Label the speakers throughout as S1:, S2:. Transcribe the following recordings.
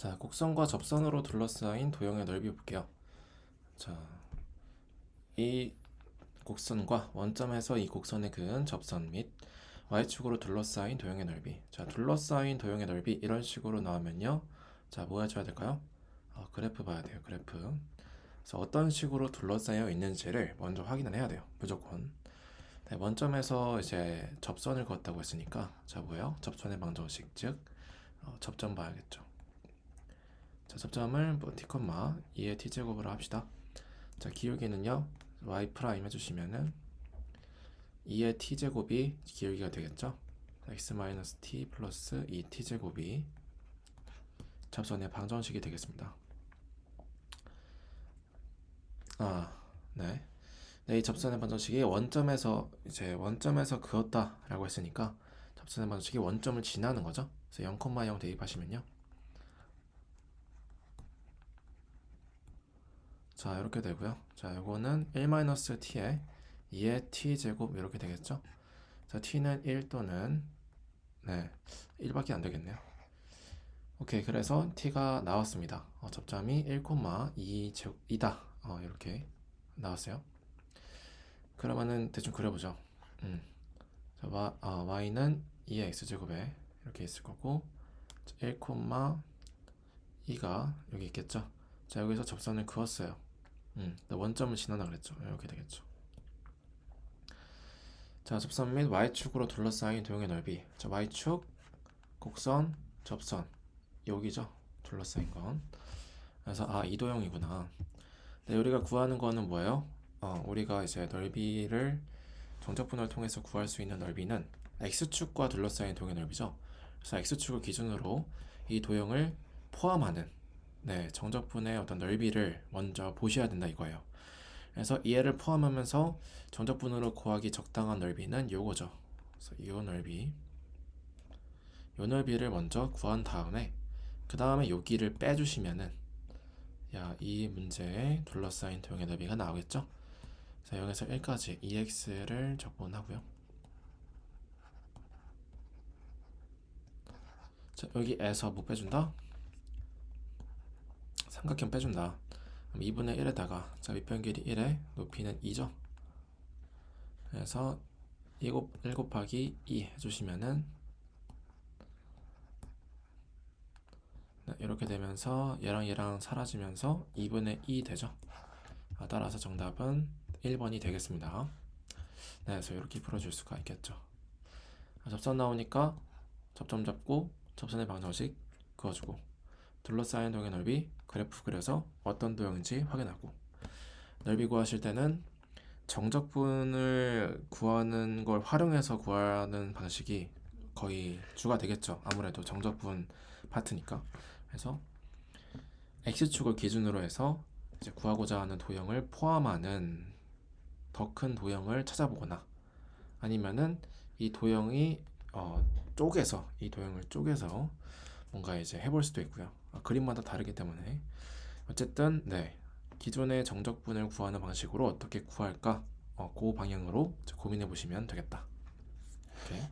S1: 자, 곡선과 접선으로 둘러싸인 도형의 넓이 볼게요. 자, 이 곡선과 원점에서 이 곡선에 그은 접선 및 y축으로 둘러싸인 도형의 넓이. 자, 둘러싸인 도형의 넓이 이런 식으로 나오면요. 자, 뭐 해줘야 될까요? 그래프 봐야 돼요. 그래프. 그래서 어떤 식으로 둘러싸여 있는지를 먼저 확인을 해야 돼요. 무조건. 네, 원점에서 이제 접선을 그었다고 했으니까 자, 뭐예요? 접선의 방정식, 즉 접점 봐야겠죠. 자, 접점을 뭐 t, 2의 t제곱으로 합시다. 자, 기울기는요 y 프라임 해주시면은 2의 t제곱이 기울기가 되겠죠. x-t 플러스 2t제곱이 접선의 방정식이 되겠습니다. 네. 네, 이 접선의 방정식이 원점에서 그었다 라고 했으니까 접선의 방정식이 원점을 지나는 거죠. 그래서 0,0 대입하시면요. 자, 이렇게 되고요. 자, 요거는 1-t에 2의 t제곱 이렇게 되겠죠. 자, t는 1 또는 1밖에 안 되겠네요. 오케이, 그래서 t가 나왔습니다. 접점이 1,2다. 이렇게 나왔어요. 그러면은 대충 그려보죠. 자, y는 2의 x제곱에 이렇게 있을 거고 1,2가 여기 있겠죠. 자, 여기서 접선을 그었어요. 원점을 지나다 그랬죠. 이렇게 되겠죠. 자, 접선 및 y축으로 둘러싸인 도형의 넓이. 자, y축, 곡선, 접선. 여기죠. 둘러싸인 건. 그래서 이 도형이구나. 네, 우리가 구하는 거는 뭐예요? 우리가 이제 넓이를 정적분을 통해서 구할 수 있는 넓이는 x축과 둘러싸인 도형의 넓이죠. 그래서 x축을 기준으로 이 도형을 포함하는 정적분의 어떤 넓이를 먼저 보셔야 된다 이거예요. 그래서 얘를 포함하면서 정적분으로 구하기 적당한 넓이는 요거죠. 그래서 요 넓이를 먼저 구한 다음에 그 다음에 여기를 빼주시면은 이 문제에 둘러싸인 도형의 넓이가 나오겠죠. 자, 0에서 1까지 ex를 적분하고요. 자, 여기에서 뭐 빼준다? 삼각형 빼준다. 그럼 2분의 1에다가 자, 밑변 길이 1에 높이는 2죠. 그래서 1 곱하기 2 해주시면은 이렇게 되면서 얘랑 사라지면서 2분의 2 되죠. 따라서 정답은 1번이 되겠습니다. 그래서 이렇게 풀어줄 수가 있겠죠. 접선 나오니까 접점 잡고 접선의 방정식 그어주고 둘러싸인 도형의 넓이 그래프 그려서 어떤 도형인지 확인하고 넓이 구하실 때는 정적분을 구하는 걸 활용해서 구하는 방식이 거의 주가 되겠죠. 아무래도 정적분 파트니까. 그래서 x축을 기준으로 해서 이제 구하고자 하는 도형을 포함하는 더 큰 도형을 찾아보거나 아니면은 이 도형이 이 도형을 쪼개서 뭔가 이제 해볼 수도 있고요. 그림마다 다르기 때문에 어쨌든 기존의 정적분을 구하는 방식으로 어떻게 구할까 그 방향으로 고민해 보시면 되겠다. 오케이.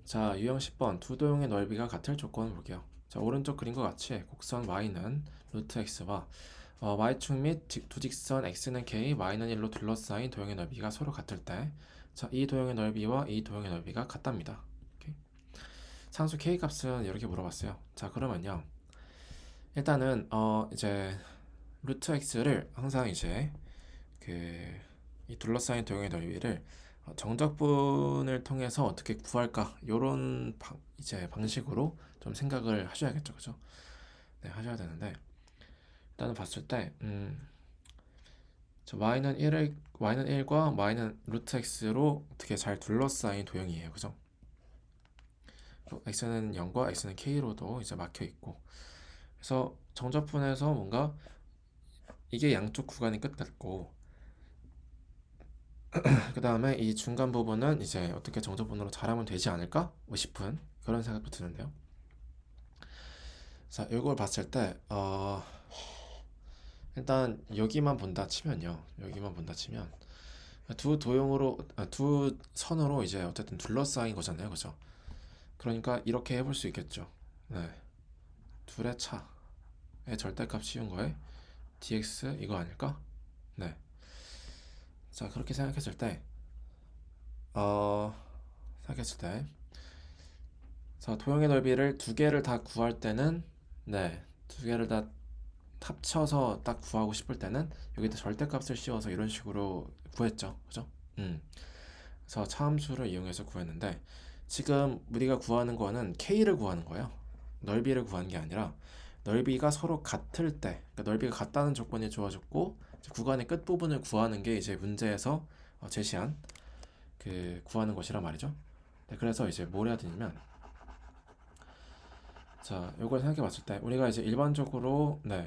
S1: 자, 유형 10번 두 도형의 넓이가 같을 조건을 볼게요. 자, 오른쪽 그림과 같이 곡선 y는 루트 x와 y축 및 두 직선 x는 k, y는 1로 둘러싸인 도형의 넓이가 서로 같을 때 자, 이 도형의 넓이와 이 도형의 넓이가 같답니다. 오케이. 상수 k 값은 이렇게 물어봤어요. 자, 그러면요. 일단은 이제 루트 x를 항상 이제 이 둘러싸인 도형의 넓이를 정적분을 통해서 어떻게 구할까 요런 이제 방식으로 좀 생각을 하셔야겠죠, 그죠? 네, 하셔야 되는데 일단은 봤을 때 y는 1과 y는 루트 x로 어떻게 잘 둘러싸인 도형이에요, 그죠? x는 0과 x는 k로도 이제 막혀 있고 그래서 정적분에서 뭔가 이게 양쪽 구간이 끝 같고 그 다음에 이 중간 부분은 이제 어떻게 정적분으로 잘하면 되지 않을까 싶은 그런 생각도 드는데요. 자, 이걸 봤을 때 일단 여기만 본다 치면요. 여기만 본다 치면 두 선으로 이제 어쨌든 둘러싸인 거잖아요, 그죠? 그러니까 이렇게 해볼 수 있겠죠. 네. 둘의 차의 절대값 씌운 거에 dx 이거 아닐까? 네. 자, 그렇게 생각했을 때, 어, 생각했을 때, 자, 도형의 넓이를 두 개를 다 구할 때는, 네, 두 개를 다 합쳐서 딱 구하고 싶을 때는 여기다 절대값을 씌워서 이런 식으로 구했죠. 그죠? 그래서 차함수를 이용해서 구했는데 지금 우리가 구하는 거는 k를 구하는 거예요. 넓이를 구하는 게 아니라 넓이가 서로 같을 때, 그러니까 넓이가 같다는 조건이 주어졌고 구간의 끝 부분을 구하는 게 이제 문제에서 제시한 그 구하는 것이란 말이죠. 네, 그래서 이제 뭘 해야 되냐면, 자, 이걸 생각해 봤을 때 우리가 이제 일반적으로 네,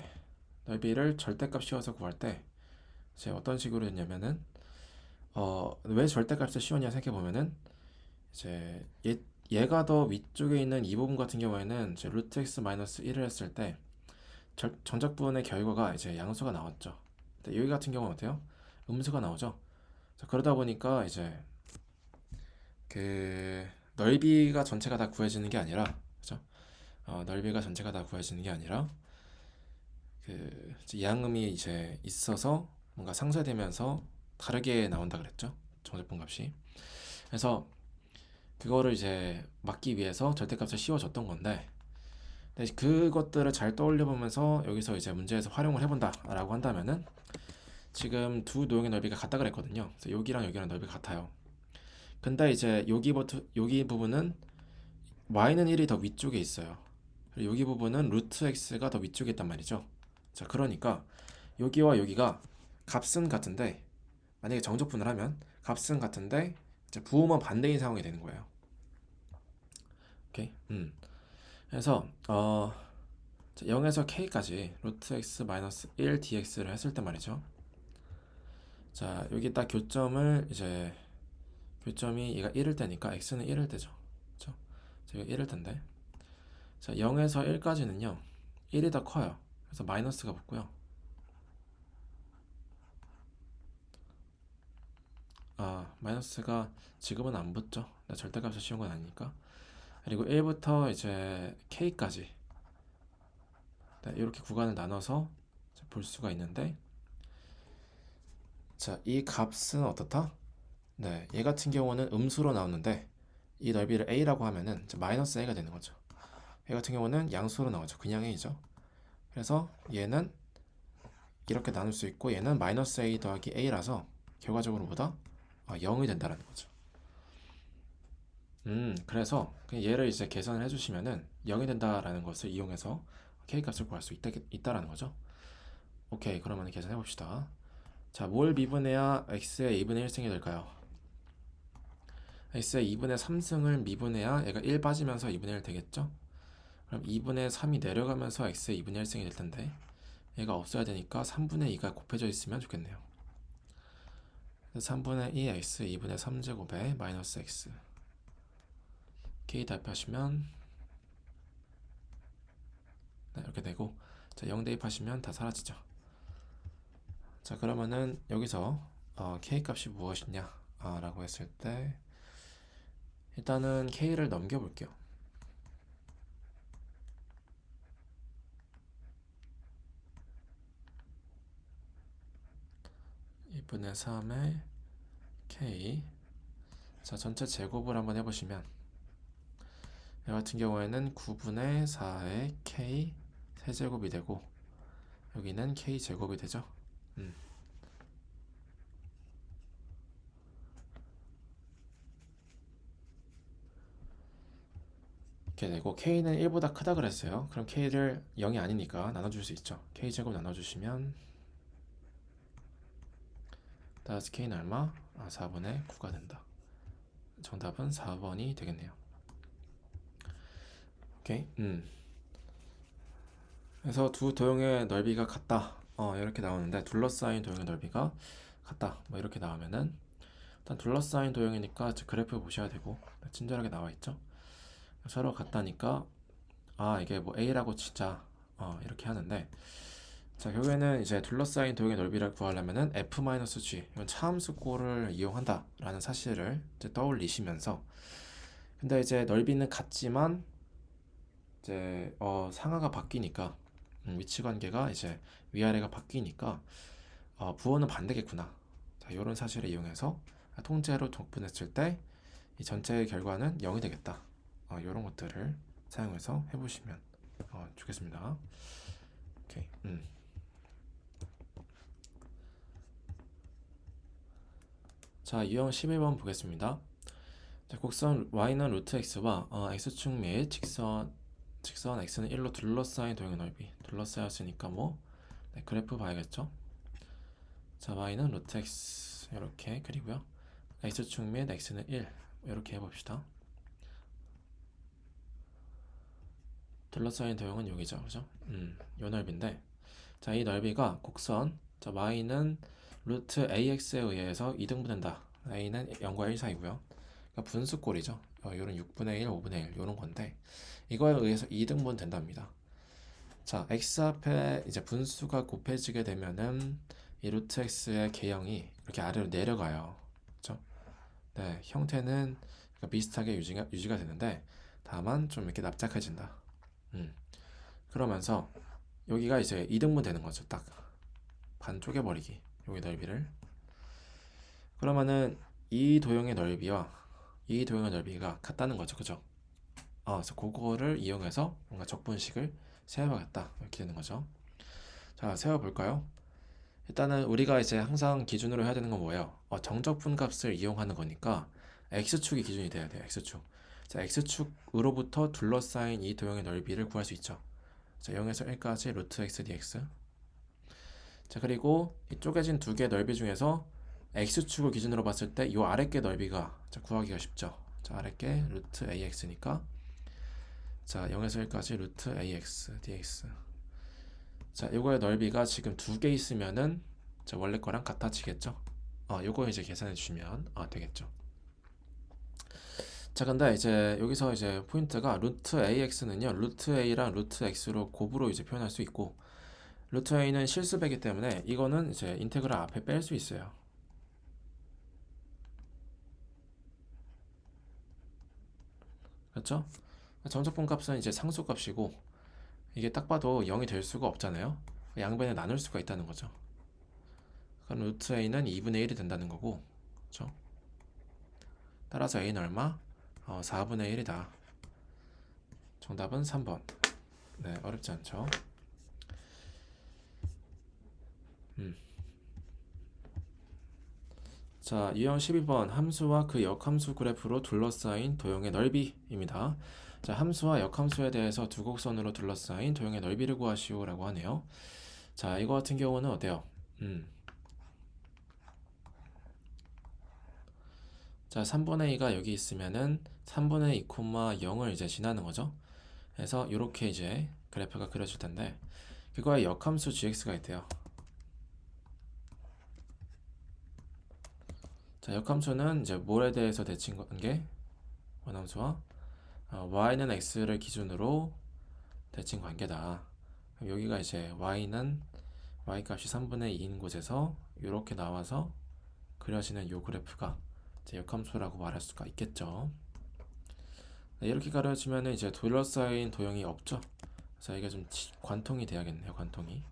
S1: 넓이를 절대값 씌워서 구할 때 이제 어떤 식으로 했냐면은 왜 절대값을 씌웠냐 생각해 보면은 이제 얘가 더 위쪽에 있는 이 부분 같은 경우에는 이제 루트 x 마이너스 1을 했을 때 정적분의 결과가 이제 양수가 나왔죠. 근데 여기 같은 경우는 어때요? 음수가 나오죠. 자, 그러다 보니까 이제 그 넓이가 전체가 다 구해지는 게 아니라, 그죠? 넓이가 전체가 다 구해지는 게 아니라 그 이제 양음이 이제 있어서 뭔가 상쇄되면서 다르게 나온다 그랬죠. 정적분 값이. 그래서 그거를 이제 막기 위해서 절대값을 씌워줬던 건데, 근데 그것들을 잘 떠올려 보면서 여기서 이제 문제에서 활용을 해본다라고 한다면은 지금 두 도형의 넓이가 같다 그랬거든요. 그래서 여기랑 여기랑 넓이가 같아요. 근데 이제 여기 부분은 y는 1이 더 위쪽에 있어요. 그리고 여기 부분은 루트 x가 더 위쪽에 있단 말이죠. 자, 그러니까 여기와 여기가 값은 같은데 만약에 정적분을 하면 값은 같은데 이제 부호만 반대인 상황이 되는 거예요. 오케이. 그래서 0에서 k까지 루트 x 마이너스 1 dx를 했을 때 말이죠. 자, 여기 딱 교점이 얘가 1일 때니까 x는 1일 때죠. 그렇죠? 제가 1일 텐데. 자, 0에서 1까지는요. 1이 더 커요. 그래서 마이너스가 붙고요. 마이너스가 지금은 안 붙죠. 절대값을 씌운 건 아니니까. 그리고 1부터 이제 k까지 이렇게 구간을 나눠서 볼 수가 있는데, 자, 이 값은 어떻다? 네, 얘 같은 경우는 음수로 나오는데 이 넓이를 a라고 하면은 이제 마이너스 a가 되는 거죠. 얘 같은 경우는 양수로 나오죠. 그냥 a죠. 그래서 얘는 이렇게 나눌 수 있고 얘는 마이너스 a 더하기 a라서 결과적으로 보다 0이 된다라는 거죠. 그래서 얘를 이제 계산을 해주시면은 0이 된다라는 것을 이용해서 k 값을 구할 수 있다라는 거죠. 오케이, 그러면 계산해 봅시다. 자, 뭘 미분해야 x의 2분의 1승이 될까요? x의 2분의 3승을 미분해야 얘가 1 빠지면서 2분의 1 되겠죠? 그럼 2분의 3이 내려가면서 x의 2분의 1승이 될 텐데 얘가 없어야 되니까 3분의 2가 곱해져 있으면 좋겠네요. 3분의 2 x 2분의 3제곱에 마이너스 x k 대입하시면 이렇게 되고, 자, 0 대입하시면 다 사라지죠. 자, 그러면은 여기서 k 값이 무엇이냐 라고 했을 때 일단은 k를 넘겨볼게요. 2분의 3의 k. 자, 전체 제곱을 한번 해보시면 이 같은 경우에는 9분의 4의 k 세제곱이 되고 여기는 k 제곱이 되죠. 이렇게 되고 k는 1보다 크다 그랬어요. 그럼 k를 0이 아니니까 나눠줄 수 있죠. k 제곱 나눠주시면 따라서 k는 얼마? 4분의 9가 된다. 정답은 4번이 되겠네요. 오케이. 그래서 두 도형의 넓이가 같다. 이렇게 나오는데 둘러싸인 도형의 넓이가 같다. 뭐 이렇게 나오면은 일단 둘러싸인 도형이니까 그래프 보셔야 되고 친절하게 나와 있죠. 서로 같다니까 이게 뭐 a라고 치자. 이렇게 하는데, 자, 결국에는 이제 둘러싸인 도형의 넓이를 구하려면은 f-g 이건 차함수꼴을 이용한다라는 사실을 이제 떠올리시면서, 근데 이제 넓이는 같지만 이제 상하가 바뀌니까 위치 관계가 이제 위아래가 바뀌니까 부호는 반대겠구나. 자, 이런 사실을 이용해서 통째로 적분했을 때 이 전체의 결과는 0이 되겠다. 이런 것들을 사용해서 해보시면 좋겠습니다. 오케이. 자, 유형 11번 보겠습니다. 자, 곡선 y는 루트 x와 x축 및 직선 x는 1로 둘러싸인 도형의 넓이 둘러싸였으니까 네, 그래프 봐야겠죠. 자, y는 루트 x 이렇게 그리고요. x축 및 x는 1 이렇게 해봅시다. 둘러싸인 도형은 여기죠, 그죠? 요 넓이인데, 자, 이 넓이가 곡선, 자, y는 루트 ax에 의해서 2등분된다. a는 0과 1 사이고요. 그러니까 분수꼴이죠. 요런 6분의 1, 5분의 1 요런 건데, 이거에 의해서 2등분 된답니다. 자, x 앞에 이제 분수가 곱해지게 되면은 이 루트 x의 개형이 이렇게 아래로 내려가요. 그렇죠? 네, 형태는 비슷하게 유지가 되는데 다만 좀 이렇게 납작해진다. 그러면서 여기가 이제 2등분 되는 거죠. 딱 반 쪼개버리기. 여기 넓이를. 그러면은 이 도형의 넓이와 이 도형의 넓이가 같다는 거죠. 그죠? 그래서 그거를 이용해서 뭔가 적분식을 세워야겠다. 이렇게 되는 거죠. 자, 세워볼까요? 일단은 우리가 이제 항상 기준으로 해야 되는 건 뭐예요? 정적분 값을 이용하는 거니까 x축이 기준이 돼야 돼요. x축. 자, x축으로부터 둘러싸인 이 도형의 넓이를 구할 수 있죠. 자, 0에서 1까지 루트 x dx. 자, 그리고 이 쪼개진 두 개의 넓이 중에서 x축을 기준으로 봤을 때 이 아랫개 넓이가 구하기가 쉽죠. 자, 아랫개 루트 ax니까 자, 0에서 1까지 루트 ax dx. 자, 요거의 넓이가 지금 두 개 있으면은 자, 원래 거랑 같아지겠죠. 요거 이제 계산해 주시면 되겠죠. 자, 근데 이제 여기서 이제 포인트가 루트 ax는요, 루트 a랑 루트 x로 곱으로 이제 표현할 수 있고, 루트 a는 실수배기 때문에 이거는 이제 인테그랄 앞에 뺄 수 있어요. 그렇죠? 정적분 값은 이제 상수값이고 이게 딱 봐도 0이 될 수가 없잖아요. 양변에 나눌 수가 있다는 거죠. 그럼 루트 a는 2분의 1이 된다는 거고, 그렇죠? 따라서 a는 얼마? 4분의 1이다. 정답은 3번. 네, 어렵지 않죠? 자, 유형 12번 함수와 그 역함수 그래프로 둘러싸인 도형의 넓이입니다. 자, 함수와 역함수에 대해서 두 곡선으로 둘러싸인 도형의 넓이를 구하시오라고 하네요. 자, 이거 같은 경우는 어때요? 자, 3분의 2가 여기 있으면은 3분의 2, 0을 이제 지나는 거죠. 그래서 이렇게 이제 그래프가 그려질 텐데 그거에 역함수 gx가 있대요. 자, 역함수는 이제 뭘에 대해서 대칭한 게 원함수와 y는 x를 기준으로 대칭 관계다. 그럼 여기가 이제 y는 y 값이 3분의 2인 곳에서 이렇게 나와서 그려지는 이 그래프가 이제 역함수라고 말할 수가 있겠죠. 네, 이렇게 가려지면 이제 둘러싸인 도형이 없죠. 그래서 이게 좀 관통이 돼야겠네요. 관통이.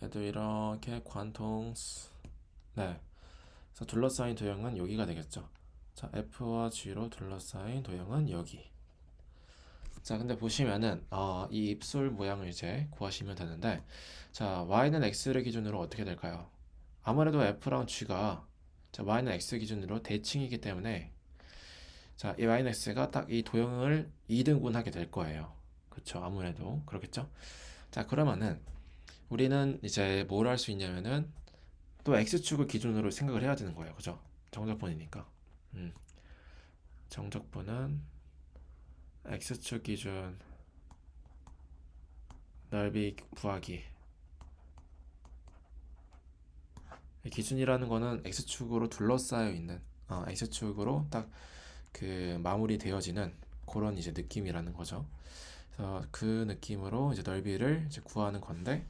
S1: 얘도 이렇게 네. 그래서 둘러싸인 도형은 여기가 되겠죠. 자, F와 G로 둘러싸인 도형은 여기. 자, 근데 보시면은 이 입술 모양을 이제 구하시면 되는데, 자, Y는 X를 기준으로 어떻게 될까요? 아무래도 F랑 G가 자, Y는 X 기준으로 대칭이기 때문에 자, 이 Y는 X가 딱 이 도형을 2등분하게 될 거예요. 그쵸? 아무래도 그렇겠죠? 자, 그러면은 우리는 이제 뭘 할 수 있냐면은 또 X축을 기준으로 생각을 해야 되는 거예요. 그죠? 정적분이니까. 음, 정적분은 X축 기준 넓이 구하기. 기준이라는 거는 X축으로 둘러싸여 있는 X축으로 딱 그 마무리 되어지는 그런 이제 느낌이라는 거죠. 그래서 그 느낌으로 이제 넓이를 이제 구하는 건데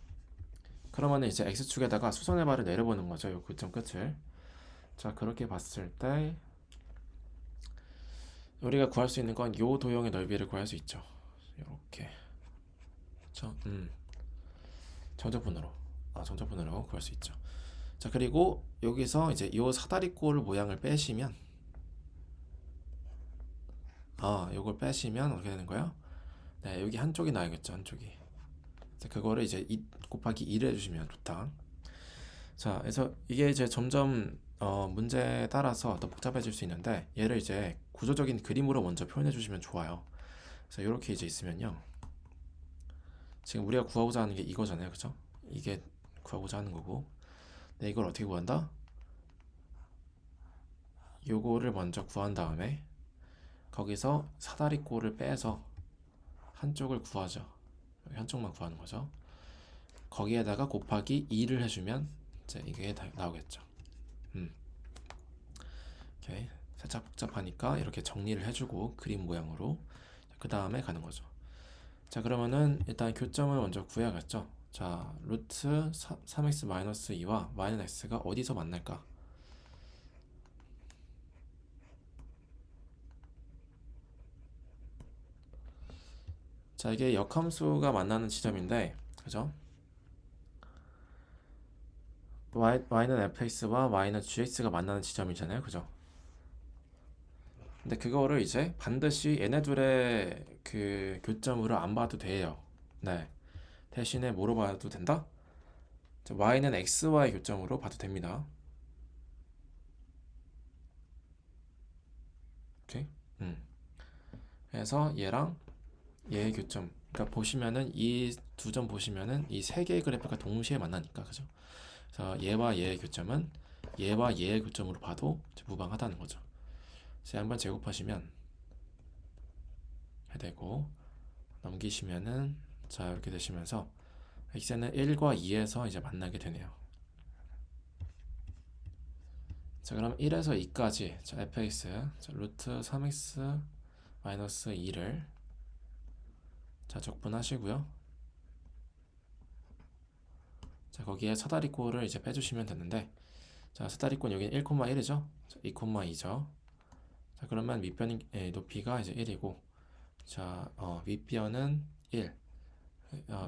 S1: 그러면 이제 x축에다가 수선의 발을 내려보는 거죠. 요 교점 끝을. 자, 그렇게 봤을 때 우리가 구할 수 있는 건 요 도형의 넓이를 구할 수 있죠. 이렇게. 그렇죠? 정적분으로. 정적분으로 구할 수 있죠. 자, 그리고 여기서 이제 요 사다리꼴 모양을 빼시면 요걸 빼시면 어떻게 되는 거예요? 네, 여기 한쪽이 나야겠죠. 한쪽이. 자, 그거를 이제 2 곱하기 2를 해주시면 좋다. 자, 그래서 이게 이제 점점 문제에 따라서 더 복잡해질 수 있는데 얘를 이제 구조적인 그림으로 먼저 표현해 주시면 좋아요. 그래서 이렇게 이제 있으면요. 지금 우리가 구하고자 하는 게 이거잖아요. 그죠? 이게 구하고자 하는 거고. 네, 이걸 어떻게 구한다? 요거를 먼저 구한 다음에 거기서 사다리꼴을 빼서 한쪽을 구하죠. 여기 한쪽만 구하는 거죠. 거기에다가 곱하기 2를 해주면 이제 이게 다 나오겠죠. 오케이. 살짝 복잡하니까 이렇게 정리를 해주고 그림 모양으로 그 다음에 가는 거죠. 자, 그러면은 일단 교점을 먼저 구해야겠죠. 자, 루트 3x-2와 y는 x가 어디서 만날까? 자, 이게 역함수가 만나는 지점인데, 그죠? y는 fx와 y는 gx가 만나는 지점이잖아요, 그죠? 근데 그거를 이제 반드시 얘네 둘의 그 교점으로 안 봐도 돼요. 네. 대신에 뭐로 봐도 된다? 자, y는 x와의 교점으로 봐도 됩니다. 오케이? 그래서 얘랑 얘의 교점. 그러니까 보시면은 이 두 점 보시면은 이 세 개의 그래프가 동시에 만나니까, 그죠? 그래서 얘와 얘의 교점은 얘와 얘의 교점으로 봐도 무방하다는 거죠. 그래서 한번 제곱하시면 되고 넘기시면은 자 이렇게 되시면서 x는 1과 2에서 이제 만나게 되네요. 자, 그럼 1에서 2까지 자 fx 자, 루트 3x 마이너스 2를 자 적분하시고요. 자, 거기에 사다리꼴을 이제 빼주시면 되는데 자, 사다리꼴 여기는 1,1이죠. 2,2죠. 자, 그러면 밑변 높이가 이제 1이고 자, 윗변은 1,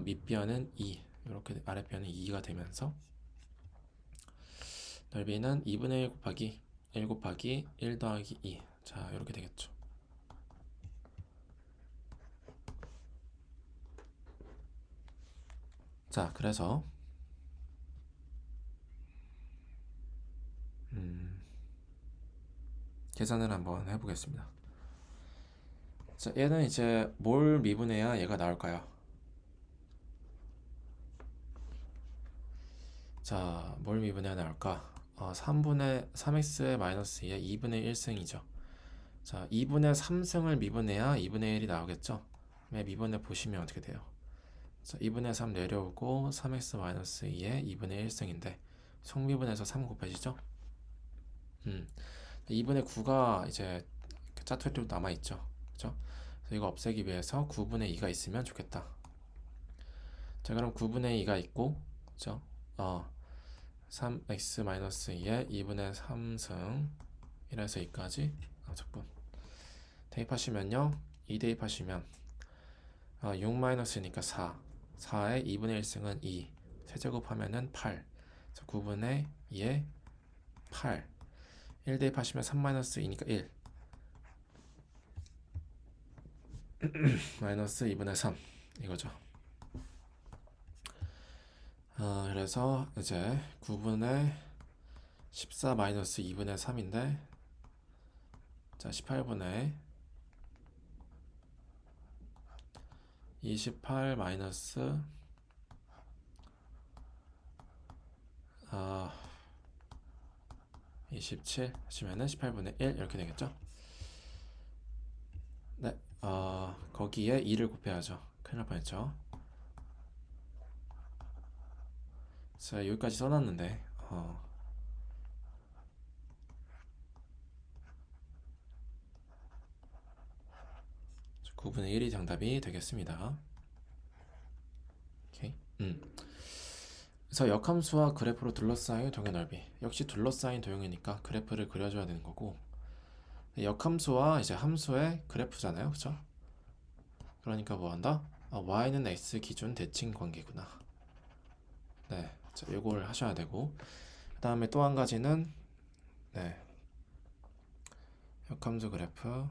S1: 밑변은 2, 이렇게 아랫변은 2가 되면서 넓이는 2분의 1 곱하기 1 곱하기 1 더하기 2. 자, 이렇게 되겠죠. 자, 그래서 계산을 한번 해보겠습니다. 자, 얘는 이제 뭘 미분해야 얘가 나올까요? 자, 뭘 미분해야 나올까? 3x의 마이너스 2의 2분의 1승이죠. 자, 2분의 3승을 미분해야 2분의 1이 나오겠죠? 미분해 보시면 어떻게 돼요? 자, 2분의 3 내려오고 3x-2의 2분의 1승인데 속미분해서 3 곱해지죠? 2분의 9가 이제 짜투리로 남아있죠. 그죠? 그래서 이거 없애기 위해서 9분의 2가 있으면 좋겠다. 자, 그럼 9분의 2가 있고, 그죠? 3x-2의 2분의 3승 1에서 2까지 적분 대입하시면요 2 대입하시면 6-니까 4 4의 2분의 1승은 2 세제곱하면은 8 9분의 2에 8 1 대입하시면 3-2니까 1 마이너스 2분의 3 이거죠. 그래서 이제 9분의 14 마이너스 2분의 3인데 자 18분의 28 마이너스 27 하시면은 18분의 1 이렇게 되겠죠. 네, 거기에 2를 곱해야죠. 큰일 날 뻔했죠. 자, 여기까지 써놨는데 9분의 1이 정답이 되겠습니다. 오케이. 그래서 그래서 역함수와 그래프로 둘러싸인 도형의 넓이. 역시 둘러싸인 도형이니까 그래프를 그려줘야 되는 거고, 역함수와 이제 함수의 그래프잖아요, 그쵸? 그러니까 뭐 한다? y는 x 기준 대칭 관계구나. 네, 자, 요걸 하셔야 되고, 그 다음에 또 한 가지는 네, 역함수 그래프.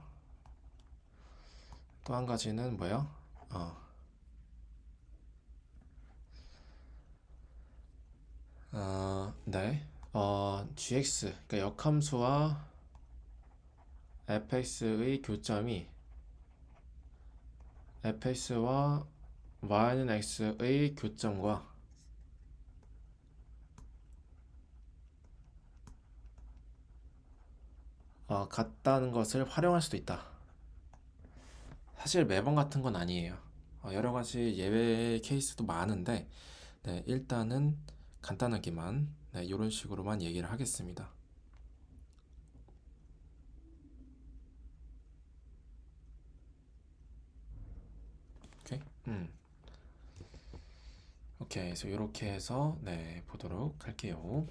S1: 또 한 가지는 뭐예요? 어, 네, gx, 그러니까 역함수와 fx의 교점이 fx와 y는 x의 교점과 같다는 것을 활용할 수도 있다. 사실 매번 같은 건 아니에요. 여러 가지 예외 케이스도 많은데, 네, 일단은 간단하게만 네, 이런 식으로만 얘기를 하겠습니다. 오케이? 오케이. 그래서 이렇게 해서 네, 보도록 할게요.